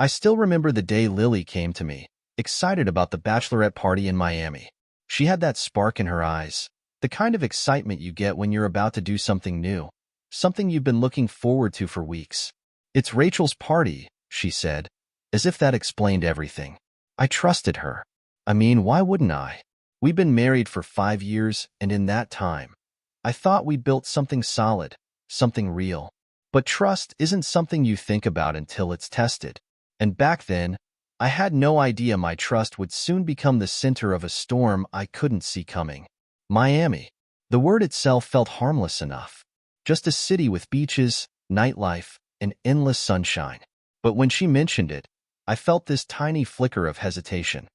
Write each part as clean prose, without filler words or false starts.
I still remember the day Lily came to me, excited about the bachelorette party in Miami. She had that spark in her eyes, the kind of excitement you get when you're about to do something new, something you've been looking forward to for weeks. "It's Rachel's party," she said, as if that explained everything. I trusted her. I mean, why wouldn't I? We'd been married for 5 years, and in that time, I thought we'd built something solid, something real. But trust isn't something you think about until it's tested. And back then, I had no idea my trust would soon become the center of a storm I couldn't see coming. Miami. The word itself felt harmless enough. Just a city with beaches, nightlife, and endless sunshine. But when she mentioned it, I felt this tiny flicker of hesitation.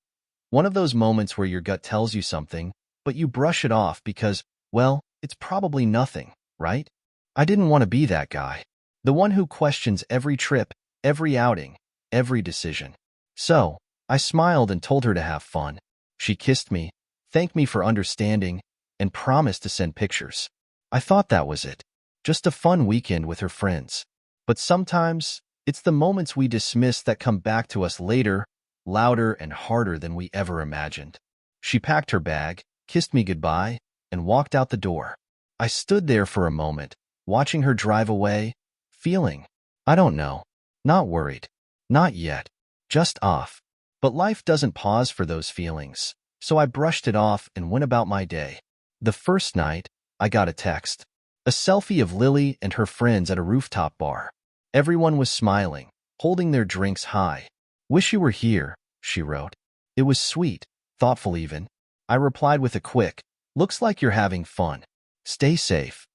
One of those moments where your gut tells you something, but you brush it off because, well, it's probably nothing, right? I didn't want to be that guy. The one who questions every trip, every outing, every decision. So, I smiled and told her to have fun. She kissed me, thanked me for understanding, and promised to send pictures. I thought that was it. Just a fun weekend with her friends. But sometimes, it's the moments we dismiss that come back to us later, louder and harder than we ever imagined. She packed her bag, kissed me goodbye, and walked out the door. I stood there for a moment, watching her drive away, feeling, I don't know, not worried. Not yet. Just off. But life doesn't pause for those feelings, so I brushed it off and went about my day. The first night, I got a text. A selfie of Lily and her friends at a rooftop bar. Everyone was smiling, holding their drinks high. "Wish you were here," she wrote. It was sweet, thoughtful even. I replied with a quick, "Looks like you're having fun. Stay safe."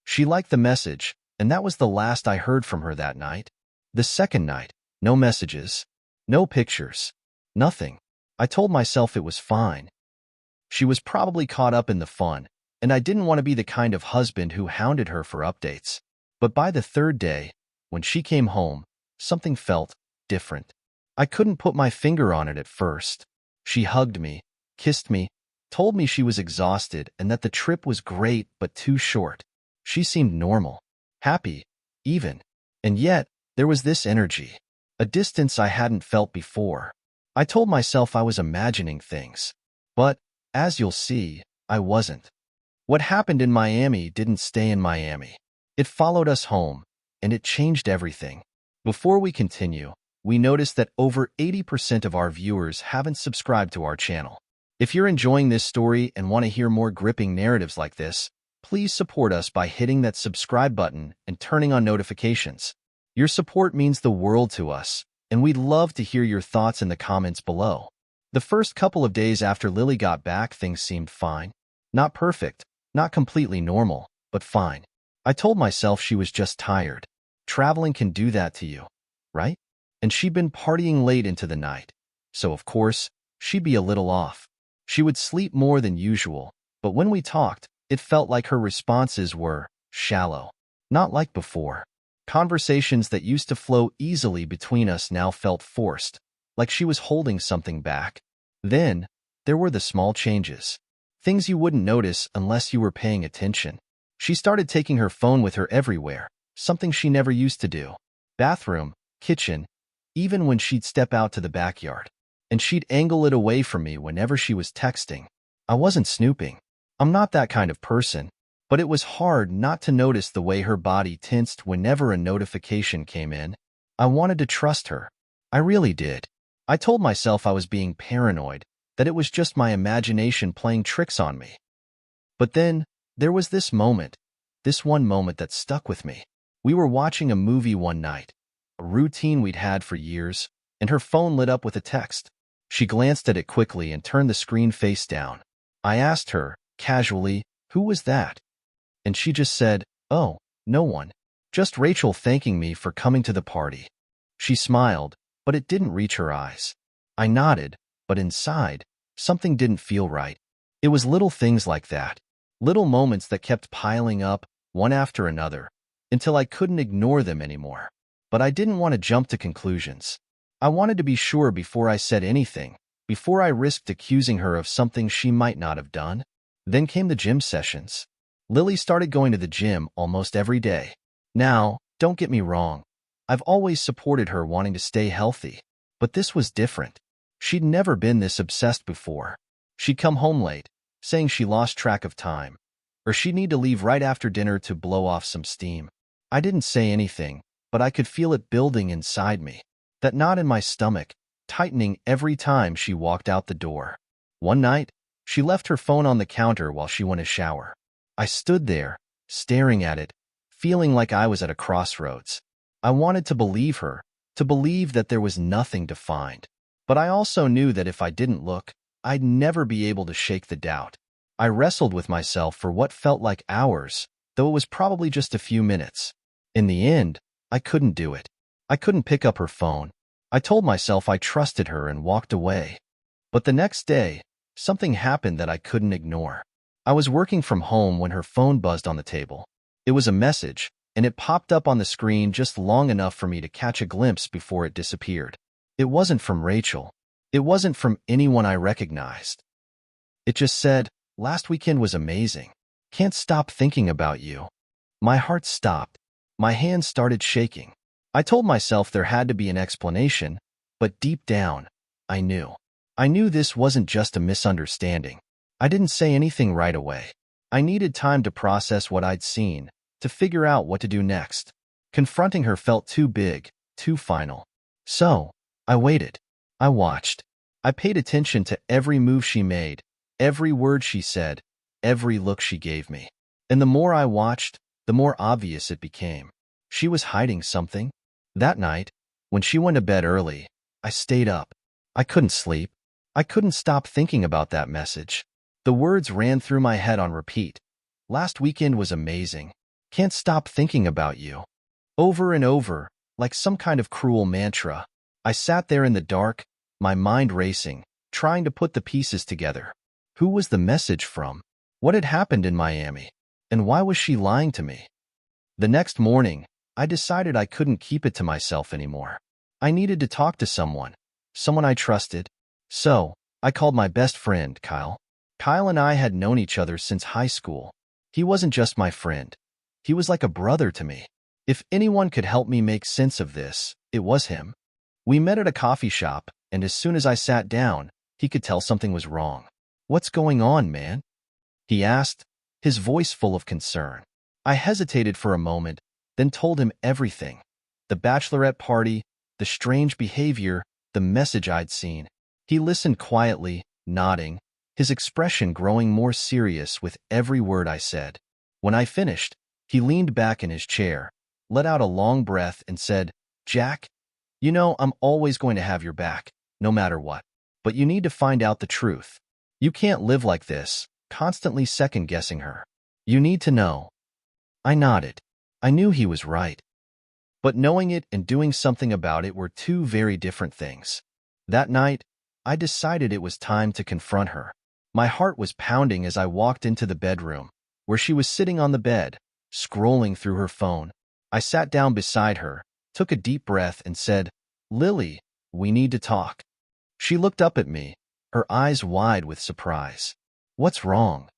She liked the message, and that was the last I heard from her that night. The second night, no messages, no pictures, nothing. I told myself it was fine. She was probably caught up in the fun, and I didn't want to be the kind of husband who hounded her for updates. But by the third day, when she came home, something felt different. I couldn't put my finger on it at first. She hugged me, kissed me, told me she was exhausted and that the trip was great but too short. She seemed normal, happy, even. And yet, there was this energy, a distance I hadn't felt before. I told myself I was imagining things. But, as you'll see, I wasn't. What happened in Miami didn't stay in Miami. It followed us home, and it changed everything. Before we continue, we noticed that over 80% of our viewers haven't subscribed to our channel. If you're enjoying this story and want to hear more gripping narratives like this, please support us by hitting that subscribe button and turning on notifications. Your support means the world to us, and we'd love to hear your thoughts in the comments below. The first couple of days after Lily got back, things seemed fine. Not perfect, not completely normal, but fine. I told myself she was just tired. Traveling can do that to you, right? And she'd been partying late into the night, so of course, she'd be a little off. She would sleep more than usual, but when we talked, it felt like her responses were shallow, not like before. Conversations that used to flow easily between us now felt forced, like she was holding something back. Then, there were the small changes. Things you wouldn't notice unless you were paying attention. She started taking her phone with her everywhere, something she never used to do. Bathroom, kitchen, even when she'd step out to the backyard. And she'd angle it away from me whenever she was texting. I wasn't snooping. I'm not that kind of person. But it was hard not to notice the way her body tensed whenever a notification came in. I wanted to trust her. I really did. I told myself I was being paranoid, that it was just my imagination playing tricks on me. But then, there was this moment, this one moment that stuck with me. We were watching a movie one night, a routine we'd had for years, and her phone lit up with a text. She glanced at it quickly and turned the screen face down. I asked her, casually, "Who was that?" And she just said, "Oh, no one. Just Rachel thanking me for coming to the party." She smiled, but it didn't reach her eyes. I nodded, but inside, something didn't feel right. It was little things like that. Little moments that kept piling up, one after another, until I couldn't ignore them anymore. But I didn't want to jump to conclusions. I wanted to be sure before I said anything, before I risked accusing her of something she might not have done. Then came the gym sessions. Lily started going to the gym almost every day. Now, don't get me wrong. I've always supported her wanting to stay healthy. But this was different. She'd never been this obsessed before. She'd come home late, saying she lost track of time, or she'd need to leave right after dinner to blow off some steam. I didn't say anything, but I could feel it building inside me. That knot in my stomach, tightening every time she walked out the door. One night, she left her phone on the counter while she went to shower. I stood there, staring at it, feeling like I was at a crossroads. I wanted to believe her, to believe that there was nothing to find. But I also knew that if I didn't look, I'd never be able to shake the doubt. I wrestled with myself for what felt like hours, though it was probably just a few minutes. In the end, I couldn't do it. I couldn't pick up her phone. I told myself I trusted her and walked away. But the next day, something happened that I couldn't ignore. I was working from home when her phone buzzed on the table. It was a message, and it popped up on the screen just long enough for me to catch a glimpse before it disappeared. It wasn't from Rachel. It wasn't from anyone I recognized. It just said, "Last weekend was amazing. Can't stop thinking about you." My heart stopped. My hands started shaking. I told myself there had to be an explanation, but deep down, I knew. I knew this wasn't just a misunderstanding. I didn't say anything right away. I needed time to process what I'd seen, to figure out what to do next. Confronting her felt too big, too final. So, I waited. I watched. I paid attention to every move she made, every word she said, every look she gave me. And the more I watched, the more obvious it became. She was hiding something. That night, when she went to bed early, I stayed up. I couldn't sleep. I couldn't stop thinking about that message. The words ran through my head on repeat. "Last weekend was amazing. Can't stop thinking about you." Over and over, like some kind of cruel mantra. I sat there in the dark, my mind racing, trying to put the pieces together. Who was the message from? What had happened in Miami? And why was she lying to me? The next morning, I decided I couldn't keep it to myself anymore. I needed to talk to someone I trusted. So, I called my best friend, Kyle. Kyle and I had known each other since high school. He wasn't just my friend. He was like a brother to me. If anyone could help me make sense of this, it was him. We met at a coffee shop, and as soon as I sat down, he could tell something was wrong. "What's going on, man?" he asked, his voice full of concern. I hesitated for a moment, then told him everything. The bachelorette party, the strange behavior, the message I'd seen. He listened quietly, nodding, his expression growing more serious with every word I said. When I finished, he leaned back in his chair, let out a long breath, and said, "Jack, you know I'm always going to have your back, no matter what. But you need to find out the truth. You can't live like this, constantly second-guessing her. You need to know." I nodded. I knew he was right. But knowing it and doing something about it were two very different things. That night, I decided it was time to confront her. My heart was pounding as I walked into the bedroom, where she was sitting on the bed, scrolling through her phone. I sat down beside her, took a deep breath, and said, "Lily, we need to talk." She looked up at me, her eyes wide with surprise. "What's wrong?"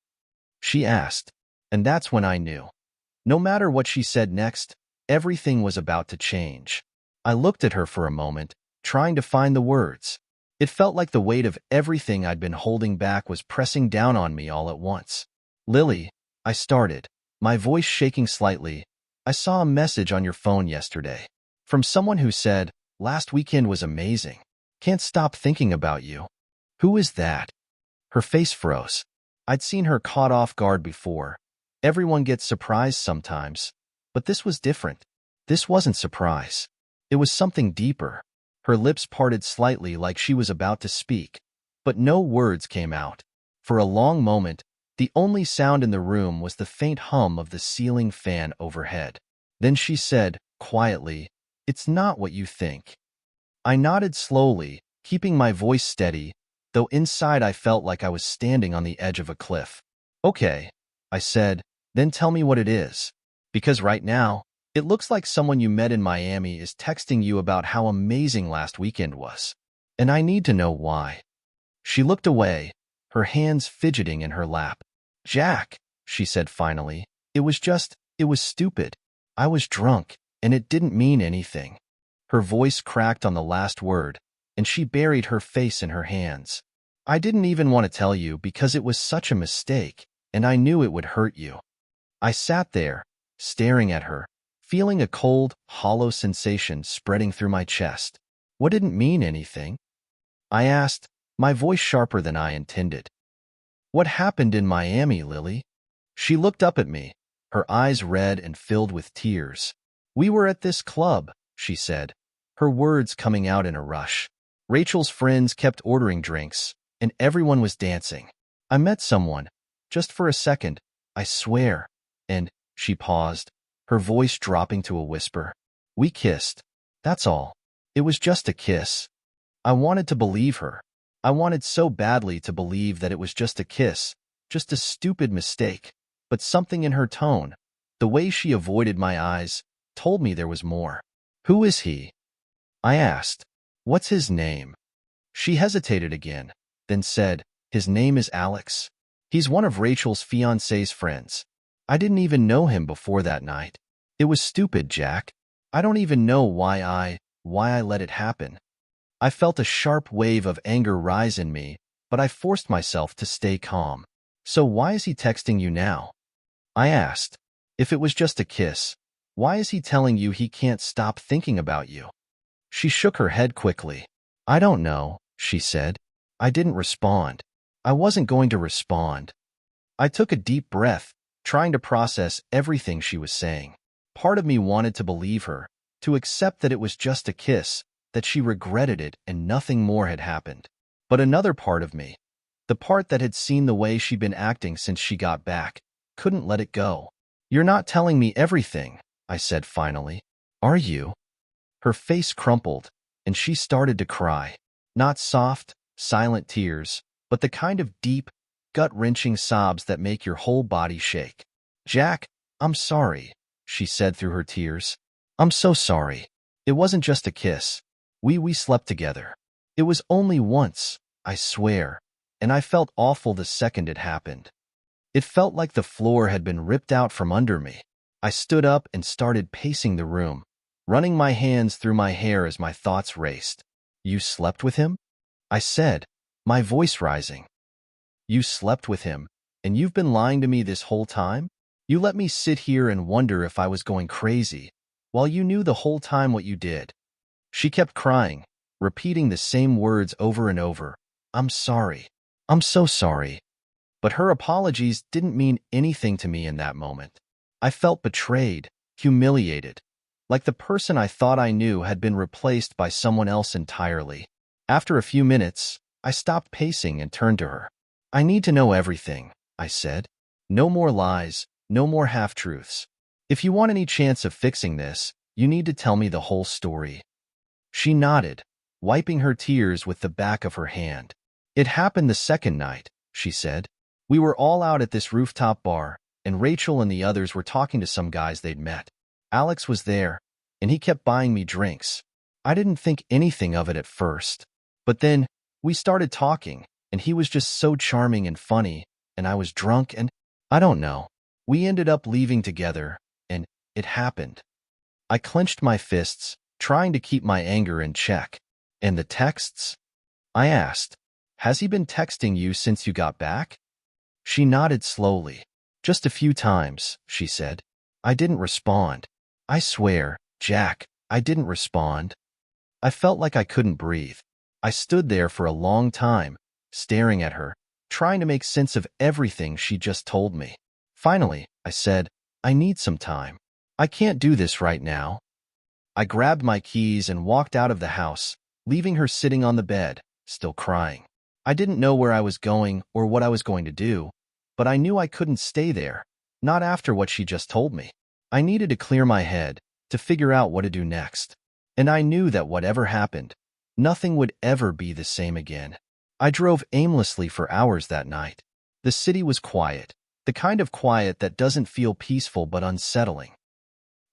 she asked. And that's when I knew. No matter what she said next, everything was about to change. I looked at her for a moment, trying to find the words. It felt like the weight of everything I'd been holding back was pressing down on me all at once. "Lily," I started, my voice shaking slightly, "I saw a message on your phone yesterday. From someone who said, 'Last weekend was amazing. Can't stop thinking about you.'" "Who is that?" Her face froze. I'd seen her caught off guard before. Everyone gets surprised sometimes, but this was different. This wasn't surprise. It was something deeper. Her lips parted slightly like she was about to speak, but no words came out. For a long moment, the only sound in the room was the faint hum of the ceiling fan overhead. Then she said, quietly, "It's not what you think." I nodded slowly, keeping my voice steady, though inside I felt like I was standing on the edge of a cliff. "Okay," I said, "then tell me what it is. Because right now, it looks like someone you met in Miami is texting you about how amazing last weekend was. And I need to know why." She looked away, her hands fidgeting in her lap. "Jack," she said finally, it was stupid. I was drunk, and it didn't mean anything." Her voice cracked on the last word, and she buried her face in her hands. I didn't even want to tell you because it was such a mistake, and I knew it would hurt you. I sat there, staring at her, feeling a cold, hollow sensation spreading through my chest. What didn't mean anything? I asked, my voice sharper than I intended. What happened in Miami, Lily? She looked up at me, her eyes red and filled with tears. We were at this club, she said, her words coming out in a rush. Rachel's friends kept ordering drinks, and everyone was dancing. I met someone, just for a second, I swear, and she paused, her voice dropping to a whisper. We kissed. That's all. It was just a kiss. I wanted to believe her. I wanted so badly to believe that it was just a kiss, just a stupid mistake, but something in her tone, the way she avoided my eyes, told me there was more. Who is he? I asked. What's his name? She hesitated again, then said, his name is Alex. He's one of Rachel's fiancé's friends. I didn't even know him before that night. It was stupid, Jack. I don't even know why I let it happen. I felt a sharp wave of anger rise in me, but I forced myself to stay calm. So why is he texting you now? I asked. If it was just a kiss, why is he telling you he can't stop thinking about you? She shook her head quickly. I don't know, she said. I didn't respond. I wasn't going to respond. I took a deep breath, trying to process everything she was saying. Part of me wanted to believe her, to accept that it was just a kiss, that she regretted it and nothing more had happened. But another part of me, the part that had seen the way she'd been acting since she got back, couldn't let it go. You're not telling me everything, I said finally. Are you? Her face crumpled, and she started to cry. Not soft, silent tears, but the kind of deep, gut-wrenching sobs that make your whole body shake. Jack, I'm sorry, she said through her tears. I'm so sorry. It wasn't just a kiss. We slept together. It was only once, I swear, and I felt awful the second it happened. It felt like the floor had been ripped out from under me. I stood up and started pacing the room, running my hands through my hair as my thoughts raced. You slept with him? I said, my voice rising. You slept with him, and you've been lying to me this whole time? You let me sit here and wonder if I was going crazy, while you knew the whole time what you did. She kept crying, repeating the same words over and over. I'm sorry. I'm so sorry. But her apologies didn't mean anything to me in that moment. I felt betrayed, humiliated, like the person I thought I knew had been replaced by someone else entirely. After a few minutes, I stopped pacing and turned to her. I need to know everything, I said. No more lies, no more half-truths. If you want any chance of fixing this, you need to tell me the whole story. She nodded, wiping her tears with the back of her hand. It happened the second night, she said. We were all out at this rooftop bar, and Rachel and the others were talking to some guys they'd met. Alex was there, and he kept buying me drinks. I didn't think anything of it at first. But then, we started talking, and he was just so charming and funny, and I was drunk and, I don't know. We ended up leaving together, and it happened. I clenched my fists, trying to keep my anger in check. And the texts? I asked. Has he been texting you since you got back? She nodded slowly. Just a few times, she said. I didn't respond. I swear, Jack, I didn't respond. I felt like I couldn't breathe. I stood there for a long time, staring at her, trying to make sense of everything she just told me. Finally, I said, I need some time. I can't do this right now. I grabbed my keys and walked out of the house, leaving her sitting on the bed, still crying. I didn't know where I was going or what I was going to do, but I knew I couldn't stay there, not after what she just told me. I needed to clear my head, to figure out what to do next. And I knew that whatever happened, nothing would ever be the same again. I drove aimlessly for hours that night. The city was quiet, the kind of quiet that doesn't feel peaceful but unsettling.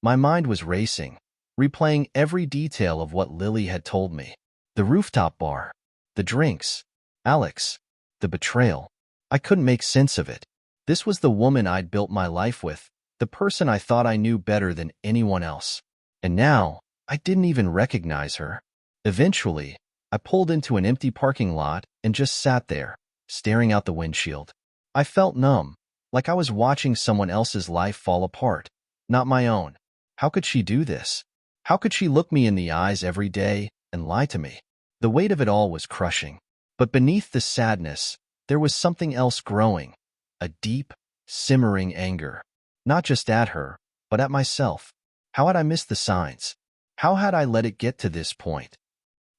My mind was racing, replaying every detail of what Lily had told me. The rooftop bar, the drinks, Alex, the betrayal. I couldn't make sense of it. This was the woman I'd built my life with, the person I thought I knew better than anyone else. And now, I didn't even recognize her. Eventually, I pulled into an empty parking lot and just sat there, staring out the windshield. I felt numb, like I was watching someone else's life fall apart, not my own. How could she do this? How could she look me in the eyes every day and lie to me? The weight of it all was crushing. But beneath the sadness, there was something else growing, a deep, simmering anger. Not just at her, but at myself. How had I missed the signs? How had I let it get to this point?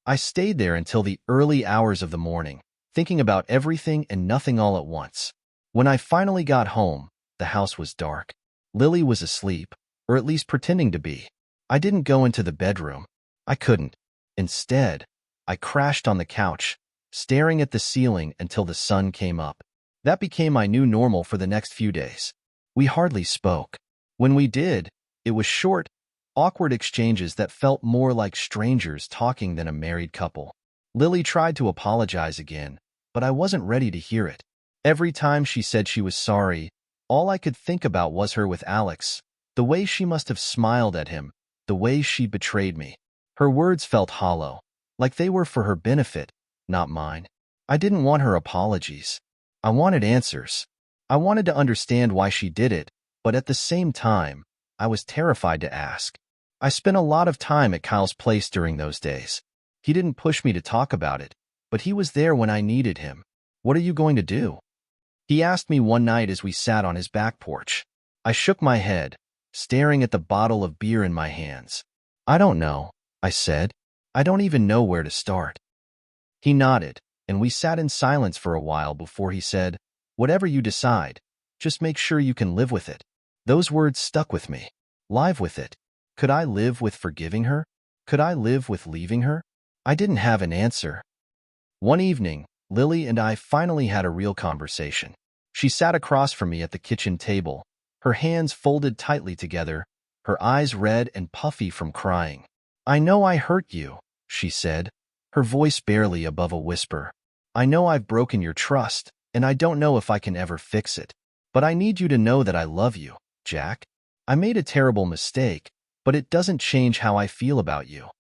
I stayed there until the early hours of the morning, thinking about everything and nothing all at once. When I finally got home, the house was dark. Lily was asleep, or at least pretending to be. I didn't go into the bedroom. I couldn't. Instead, I crashed on the couch, staring at the ceiling until the sun came up. That became my new normal for the next few days. We hardly spoke. When we did, it was short, awkward exchanges that felt more like strangers talking than a married couple. Lily tried to apologize again, but I wasn't ready to hear it. Every time she said she was sorry, all I could think about was her with Alex, the way she must have smiled at him, the way she betrayed me. Her words felt hollow, like they were for her benefit, not mine. I didn't want her apologies. I wanted answers. I wanted to understand why she did it, but at the same time, I was terrified to ask. I spent a lot of time at Kyle's place during those days. He didn't push me to talk about it, but he was there when I needed him. What are you going to do? He asked me one night as we sat on his back porch. I shook my head, staring at the bottle of beer in my hands. I don't know, I said. I don't even know where to start. He nodded, and we sat in silence for a while before he said, "Whatever you decide, just make sure you can live with it." Those words stuck with me. Live with it. Could I live with forgiving her? Could I live with leaving her? I didn't have an answer. One evening, Lily and I finally had a real conversation. She sat across from me at the kitchen table, her hands folded tightly together, her eyes red and puffy from crying. "I know I hurt you," she said, her voice barely above a whisper. "I know I've broken your trust, and I don't know if I can ever fix it. But I need you to know that I love you, Jack. I made a terrible mistake, but it doesn't change how I feel about you."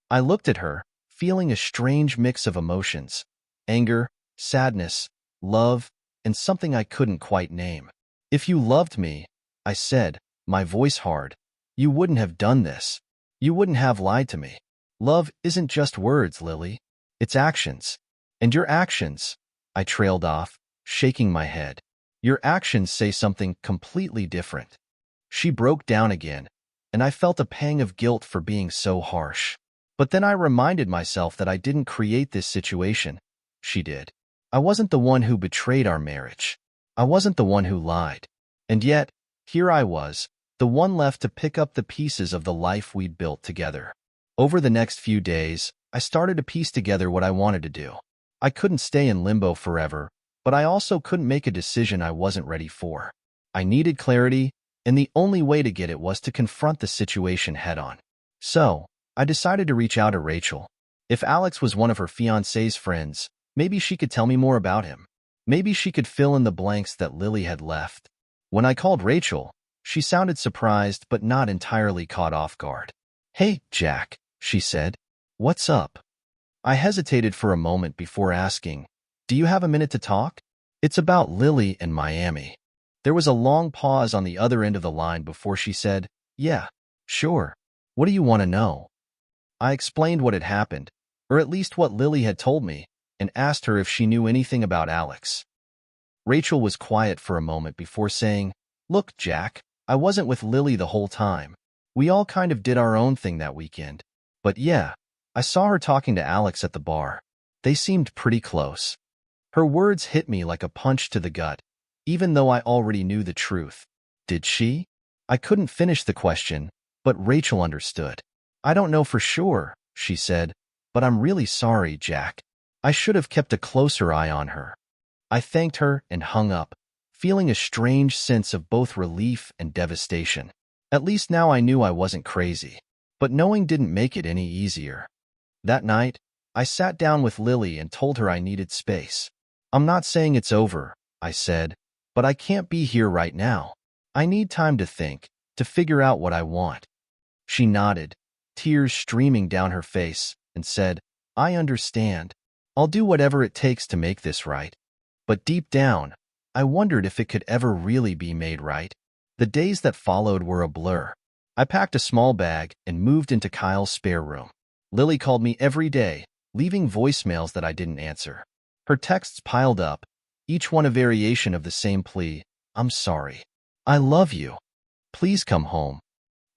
I looked at her, feeling a strange mix of emotions: anger, sadness, love, and something I couldn't quite name. "If you loved me," I said, my voice hard, "you wouldn't have done this. You wouldn't have lied to me. Love isn't just words, Lily. It's actions. And your actions," I trailed off, shaking my head. "Your actions say something completely different." She broke down again, and I felt a pang of guilt for being so harsh. But then I reminded myself that I didn't create this situation. She did. I wasn't the one who betrayed our marriage. I wasn't the one who lied. And yet, here I was, the one left to pick up the pieces of the life we'd built together. Over the next few days, I started to piece together what I wanted to do. I couldn't stay in limbo forever, but I also couldn't make a decision I wasn't ready for. I needed clarity, and the only way to get it was to confront the situation head-on. So, I decided to reach out to Rachel. If Alex was one of her fiancé's friends, maybe she could tell me more about him. Maybe she could fill in the blanks that Lily had left. When I called Rachel, she sounded surprised but not entirely caught off guard. "Hey, Jack," she said. "What's up?" I hesitated for a moment before asking, "Do you have a minute to talk?" "It's about Lily and Miami." There was a long pause on the other end of the line before she said, "Yeah, sure. What do you want to know?" I explained what had happened, or at least what Lily had told me, and asked her if she knew anything about Alex. Rachel was quiet for a moment before saying, "Look, Jack, I wasn't with Lily the whole time. We all kind of did our own thing that weekend. But yeah, I saw her talking to Alex at the bar. They seemed pretty close." Her words hit me like a punch to the gut, even though I already knew the truth. Did she? I couldn't finish the question, but Rachel understood. "I don't know for sure," she said, "but I'm really sorry, Jack. I should have kept a closer eye on her." I thanked her and hung up, feeling a strange sense of both relief and devastation. At least now I knew I wasn't crazy. But knowing didn't make it any easier. That night, I sat down with Lily and told her I needed space. "I'm not saying it's over," I said, "but I can't be here right now. I need time to think, to figure out what I want." She nodded, tears streaming down her face, and said, "I understand. I'll do whatever it takes to make this right." But deep down, I wondered if it could ever really be made right. The days that followed were a blur. I packed a small bag and moved into Kyle's spare room. Lily called me every day, leaving voicemails that I didn't answer. Her texts piled up, each one a variation of the same plea: "I'm sorry. I love you. Please come home."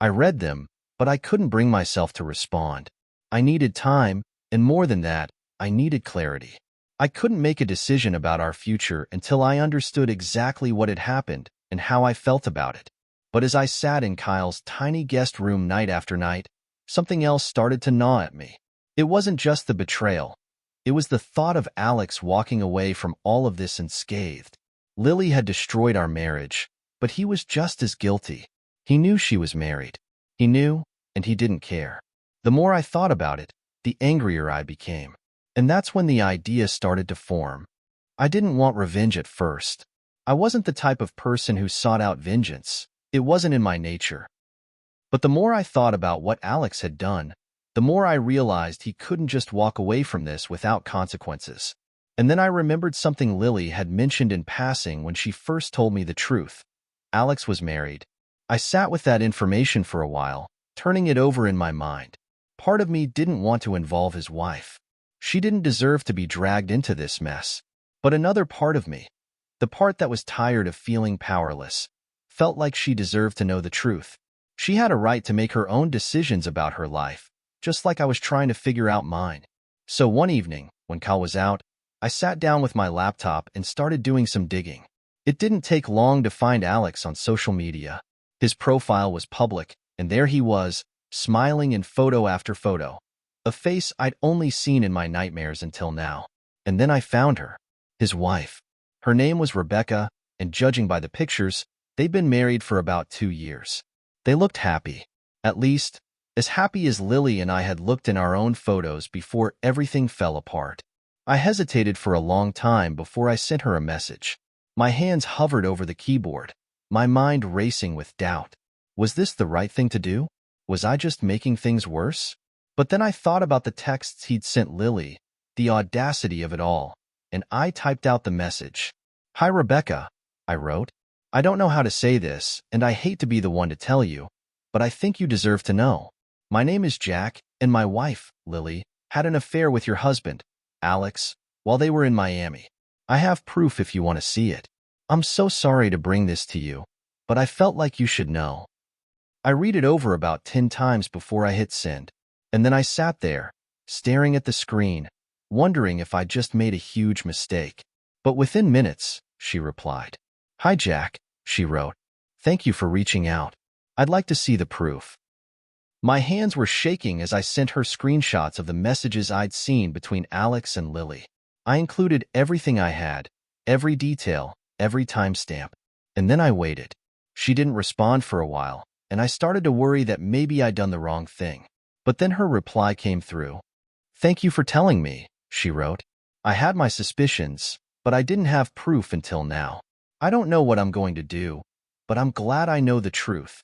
I read them, but I couldn't bring myself to respond. I needed time, and more than that, I needed clarity. I couldn't make a decision about our future until I understood exactly what had happened and how I felt about it. But as I sat in Kyle's tiny guest room night after night, something else started to gnaw at me. It wasn't just the betrayal. It was the thought of Alex walking away from all of this unscathed. Lily had destroyed our marriage, but he was just as guilty. He knew she was married. He knew, and he didn't care. The more I thought about it, the angrier I became. And that's when the idea started to form. I didn't want revenge at first. I wasn't the type of person who sought out vengeance. It wasn't in my nature. But the more I thought about what Alex had done, the more I realized he couldn't just walk away from this without consequences. And then I remembered something Lily had mentioned in passing when she first told me the truth. Alex was married. I sat with that information for a while, turning it over in my mind. Part of me didn't want to involve his wife. She didn't deserve to be dragged into this mess. But another part of me, the part that was tired of feeling powerless, felt like she deserved to know the truth. She had a right to make her own decisions about her life, just like I was trying to figure out mine. So one evening, when Kyle was out, I sat down with my laptop and started doing some digging. It didn't take long to find Alex on social media. His profile was public, and there he was, smiling in photo after photo. A face I'd only seen in my nightmares until now. And then I found her, his wife. Her name was Rebecca, and judging by the pictures, they'd been married for about 2 years. They looked happy. At least, as happy as Lily and I had looked in our own photos before everything fell apart. I hesitated for a long time before I sent her a message. My hands hovered over the keyboard, my mind racing with doubt. Was this the right thing to do? Was I just making things worse? But then I thought about the texts he'd sent Lily, the audacity of it all, and I typed out the message. "Hi, Rebecca," I wrote. "I don't know how to say this, and I hate to be the one to tell you, but I think you deserve to know. My name is Jack, and my wife, Lily, had an affair with your husband, Alex, while they were in Miami. I have proof if you want to see it. I'm so sorry to bring this to you, but I felt like you should know." I read it over about 10 times before I hit send, and then I sat there, staring at the screen, wondering if I just made a huge mistake. But within minutes, she replied. "Hi, Jack," she wrote. "Thank you for reaching out. I'd like to see the proof." My hands were shaking as I sent her screenshots of the messages I'd seen between Alex and Lily. I included everything I had, every detail, every timestamp. And then I waited. She didn't respond for a while, and I started to worry that maybe I'd done the wrong thing. But then her reply came through. "Thank you for telling me," she wrote. "I had my suspicions, but I didn't have proof until now. I don't know what I'm going to do, but I'm glad I know the truth."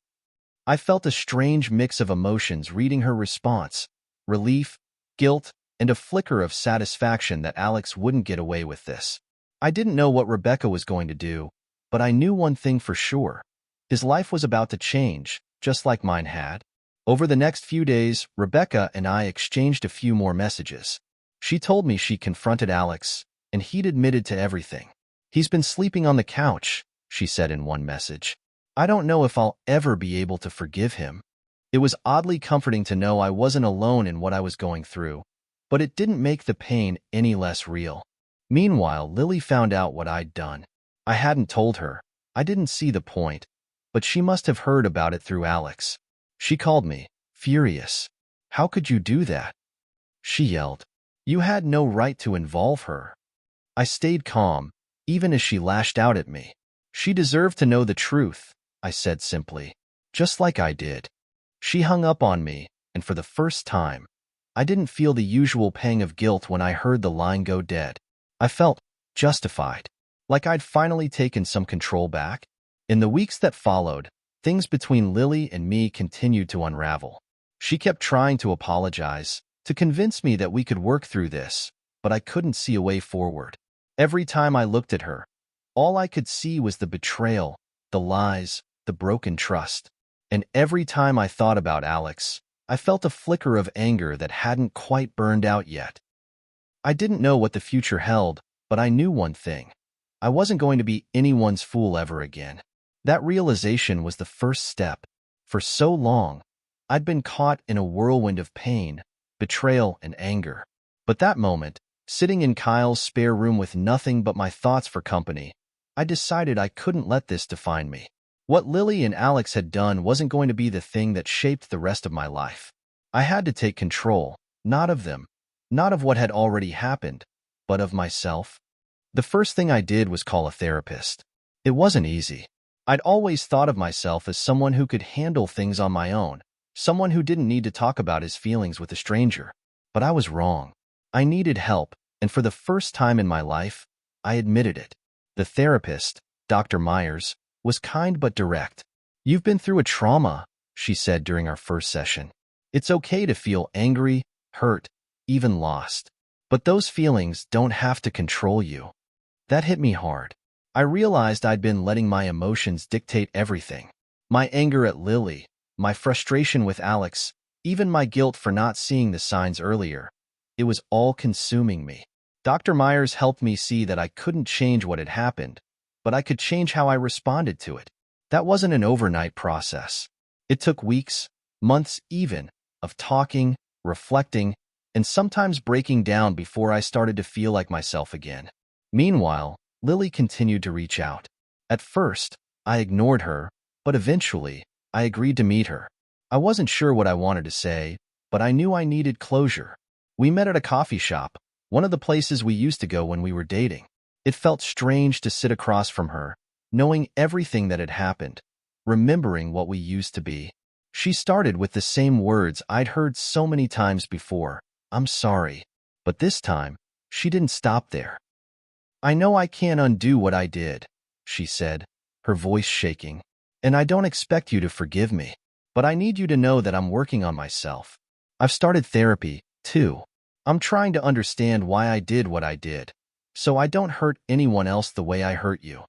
I felt a strange mix of emotions reading her response: relief, guilt, and a flicker of satisfaction that Alex wouldn't get away with this. I didn't know what Rebecca was going to do, but I knew one thing for sure. His life was about to change, just like mine had. Over the next few days, Rebecca and I exchanged a few more messages. She told me she confronted Alex, and he'd admitted to everything. "He's been sleeping on the couch," she said in one message. "I don't know if I'll ever be able to forgive him." It was oddly comforting to know I wasn't alone in what I was going through, but it didn't make the pain any less real. Meanwhile, Lily found out what I'd done. I hadn't told her. I didn't see the point, but she must have heard about it through Alex. She called me, furious. "How could you do that?" she yelled. "You had no right to involve her." I stayed calm, even as she lashed out at me. "She deserved to know the truth," I said simply, "just like I did." She hung up on me, and for the first time, I didn't feel the usual pang of guilt when I heard the line go dead. I felt justified, like I'd finally taken some control back. In the weeks that followed, things between Lily and me continued to unravel. She kept trying to apologize, to convince me that we could work through this, but I couldn't see a way forward. Every time I looked at her, all I could see was the betrayal, the lies, the broken trust. And every time I thought about Alex, I felt a flicker of anger that hadn't quite burned out yet. I didn't know what the future held, but I knew one thing. I wasn't going to be anyone's fool ever again. That realization was the first step. For so long, I'd been caught in a whirlwind of pain, betrayal, and anger. But that moment, sitting in Kyle's spare room with nothing but my thoughts for company, I decided I couldn't let this define me. What Lily and Alex had done wasn't going to be the thing that shaped the rest of my life. I had to take control, not of them, not of what had already happened, but of myself. The first thing I did was call a therapist. It wasn't easy. I'd always thought of myself as someone who could handle things on my own, someone who didn't need to talk about his feelings with a stranger. But I was wrong. I needed help, and for the first time in my life, I admitted it. The therapist, Dr. Myers, was kind but direct. "You've been through a trauma," she said during our first session. "It's okay to feel angry, hurt, even lost. But those feelings don't have to control you." That hit me hard. I realized I'd been letting my emotions dictate everything. My anger at Lily, my frustration with Alex, even my guilt for not seeing the signs earlier. It was all consuming me. Dr. Myers helped me see that I couldn't change what had happened, but I could change how I responded to it. That wasn't an overnight process. It took weeks, months even, of talking, reflecting, and sometimes breaking down before I started to feel like myself again. Meanwhile, Lily continued to reach out. At first, I ignored her, but eventually, I agreed to meet her. I wasn't sure what I wanted to say, but I knew I needed closure. We met at a coffee shop, one of the places we used to go when we were dating. It felt strange to sit across from her, knowing everything that had happened, remembering what we used to be. She started with the same words I'd heard so many times before, "I'm sorry." But this time, she didn't stop there. "I know I can't undo what I did," she said, her voice shaking. "And I don't expect you to forgive me. But I need you to know that I'm working on myself. I've started therapy, too. I'm trying to understand why I did what I did, so I don't hurt anyone else the way I hurt you."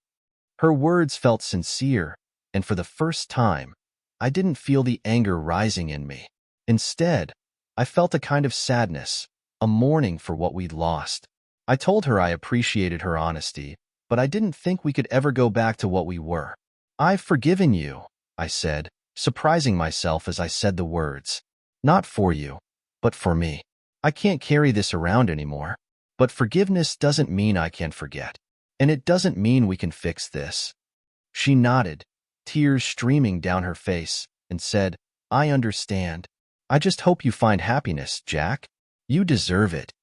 Her words felt sincere, and for the first time, I didn't feel the anger rising in me. Instead, I felt a kind of sadness, a mourning for what we'd lost. I told her I appreciated her honesty, but I didn't think we could ever go back to what we were. "I've forgiven you," I said, surprising myself as I said the words. "Not for you, but for me. I can't carry this around anymore. But forgiveness doesn't mean I can forget. And it doesn't mean we can fix this." She nodded, tears streaming down her face, and said, "I understand. I just hope you find happiness, Jack. You deserve it."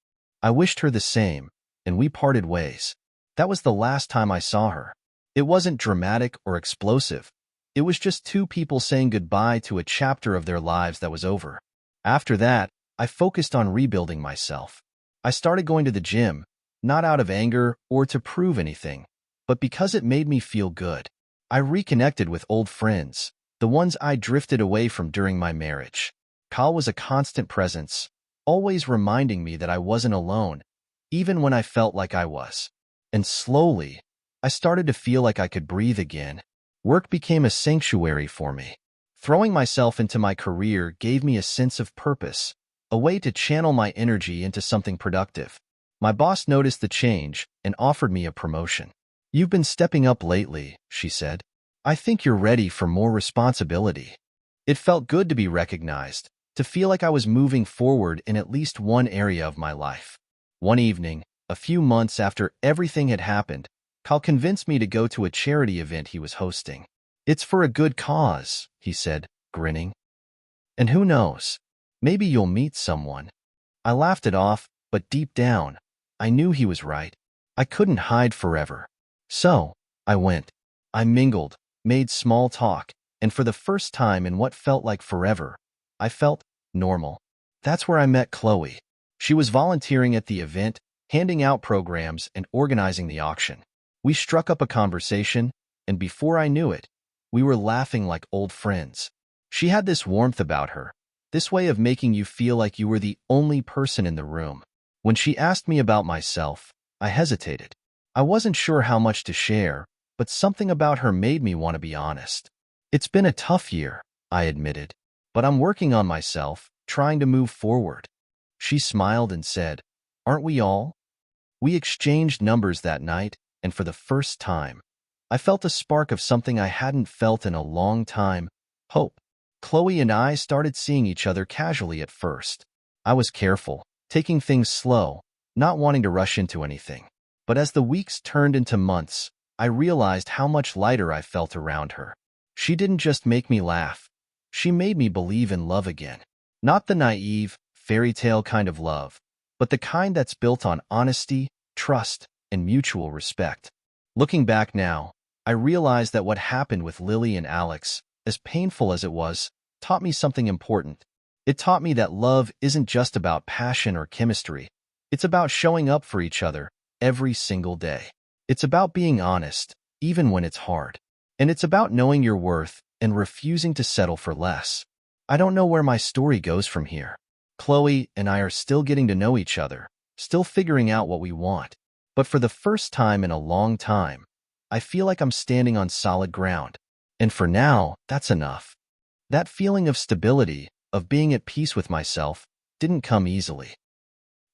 I wished her the same, and we parted ways. That was the last time I saw her. It wasn't dramatic or explosive. It was just two people saying goodbye to a chapter of their lives that was over. After that, I focused on rebuilding myself. I started going to the gym, not out of anger or to prove anything, but because it made me feel good. I reconnected with old friends, the ones I drifted away from during my marriage. Kyle was a constant presence, always reminding me that I wasn't alone, even when I felt like I was. And slowly, I started to feel like I could breathe again. Work became a sanctuary for me. Throwing myself into my career gave me a sense of purpose, a way to channel my energy into something productive. My boss noticed the change and offered me a promotion. "You've been stepping up lately," she said. "I think you're ready for more responsibility." It felt good to be recognized, to feel like I was moving forward in at least one area of my life. One evening, a few months after everything had happened, Kyle convinced me to go to a charity event he was hosting. "It's for a good cause," he said, grinning. "And who knows? Maybe you'll meet someone." I laughed it off, but deep down, I knew he was right. I couldn't hide forever. So, I went. I mingled, made small talk, and for the first time in what felt like forever, I felt normal. That's where I met Chloe. She was volunteering at the event, handing out programs and organizing the auction. We struck up a conversation, and before I knew it, we were laughing like old friends. She had this warmth about her, This way of making you feel like you were the only person in the room. When she asked me about myself, I hesitated. I wasn't sure how much to share, but something about her made me want to be honest. It's been a tough year, I admitted, but I'm working on myself, trying to move forward. She smiled and said, "Aren't we all?" We exchanged numbers that night, and for the first time, I felt a spark of something I hadn't felt in a long time: hope. Chloe and I started seeing each other casually at first. I was careful, taking things slow, not wanting to rush into anything. But as the weeks turned into months, I realized how much lighter I felt around her. She didn't just make me laugh. She made me believe in love again. Not the naive, fairy tale kind of love, but the kind that's built on honesty, trust, and mutual respect. Looking back now, I realize that what happened with Lily and Alex, as painful as it was, taught me something important. It taught me that love isn't just about passion or chemistry. It's about showing up for each other every single day. It's about being honest, even when it's hard. And it's about knowing your worth and refusing to settle for less. I don't know where my story goes from here. Chloe and I are still getting to know each other, still figuring out what we want. But for the first time in a long time, I feel like I'm standing on solid ground. And for now, that's enough. That feeling of stability, of being at peace with myself, didn't come easily.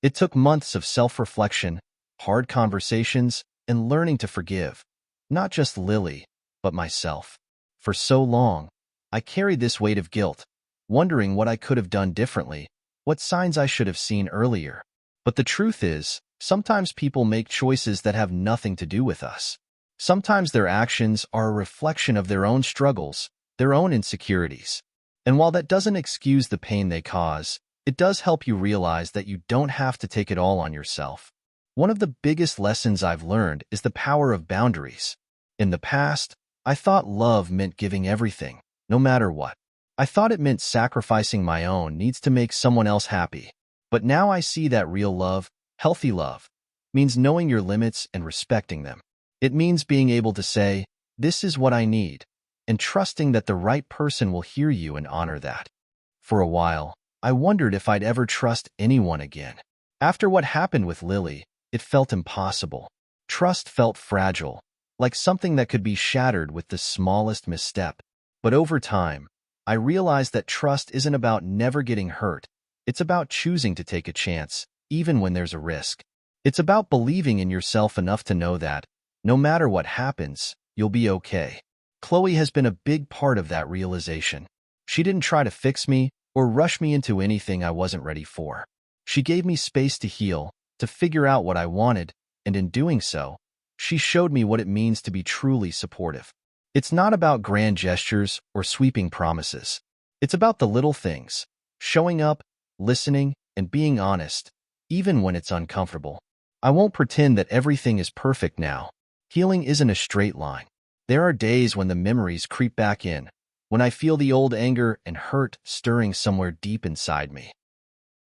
It took months of self-reflection, hard conversations, and learning to forgive. Not just Lily, but myself. For so long, I carried this weight of guilt, wondering what I could have done differently, what signs I should have seen earlier. But the truth is, sometimes people make choices that have nothing to do with us. Sometimes their actions are a reflection of their own struggles, their own insecurities. And while that doesn't excuse the pain they cause, it does help you realize that you don't have to take it all on yourself. One of the biggest lessons I've learned is the power of boundaries. In the past, I thought love meant giving everything, no matter what. I thought it meant sacrificing my own needs to make someone else happy. But now I see that real love, healthy love, means knowing your limits and respecting them. It means being able to say, "This is what I need," and trusting that the right person will hear you and honor that. For a while, I wondered if I'd ever trust anyone again. After what happened with Lily, it felt impossible. Trust felt fragile, like something that could be shattered with the smallest misstep. But over time, I realized that trust isn't about never getting hurt. It's about choosing to take a chance, even when there's a risk. It's about believing in yourself enough to know that, no matter what happens, you'll be okay. Chloe has been a big part of that realization. She didn't try to fix me or rush me into anything I wasn't ready for. She gave me space to heal, to figure out what I wanted, and in doing so, she showed me what it means to be truly supportive. It's not about grand gestures or sweeping promises. It's about the little things, showing up, listening, and being honest, even when it's uncomfortable. I won't pretend that everything is perfect now. Healing isn't a straight line. There are days when the memories creep back in, when I feel the old anger and hurt stirring somewhere deep inside me.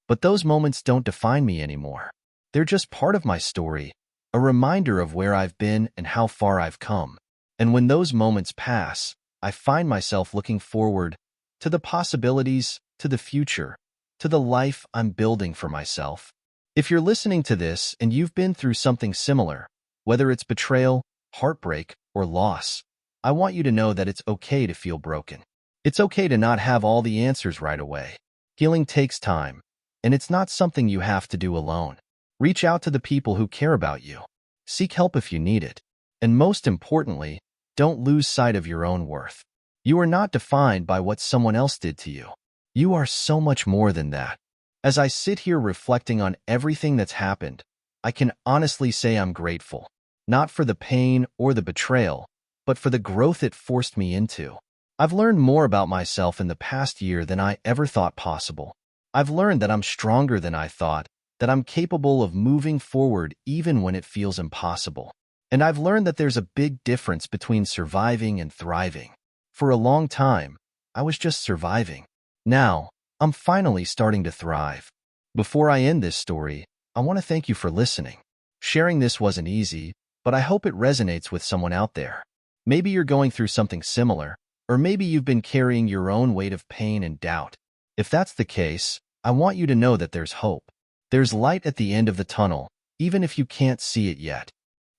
But those moments don't define me anymore. They're just part of my story, a reminder of where I've been and how far I've come. And when those moments pass, I find myself looking forward to the possibilities, to the future, to the life I'm building for myself. If you're listening to this and you've been through something similar, whether it's betrayal, heartbreak, or loss, I want you to know that it's okay to feel broken. It's okay to not have all the answers right away. Healing takes time, and it's not something you have to do alone. Reach out to the people who care about you. Seek help if you need it. And most importantly, don't lose sight of your own worth. You are not defined by what someone else did to you. You are so much more than that. As I sit here reflecting on everything that's happened, I can honestly say I'm grateful. Not for the pain or the betrayal, but for the growth it forced me into. I've learned more about myself in the past year than I ever thought possible. I've learned that I'm stronger than I thought, that I'm capable of moving forward even when it feels impossible. And I've learned that there's a big difference between surviving and thriving. For a long time, I was just surviving. Now, I'm finally starting to thrive. Before I end this story, I want to thank you for listening. Sharing this wasn't easy, but I hope it resonates with someone out there. Maybe you're going through something similar, or maybe you've been carrying your own weight of pain and doubt. If that's the case, I want you to know that there's hope. There's light at the end of the tunnel, even if you can't see it yet.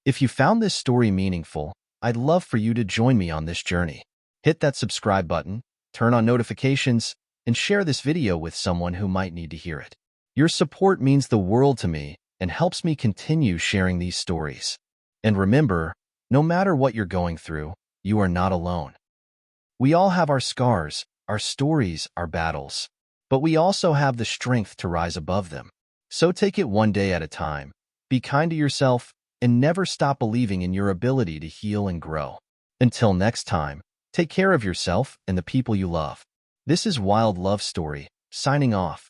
If you found this story meaningful, I'd love for you to join me on this journey. Hit that subscribe button, turn on notifications, and share this video with someone who might need to hear it. Your support means the world to me and helps me continue sharing these stories. And remember, no matter what you're going through, you are not alone. We all have our scars, our stories, our battles, but we also have the strength to rise above them. So take it one day at a time, be kind to yourself, and never stop believing in your ability to heal and grow. Until next time, take care of yourself and the people you love. This is Wild Love Story, signing off.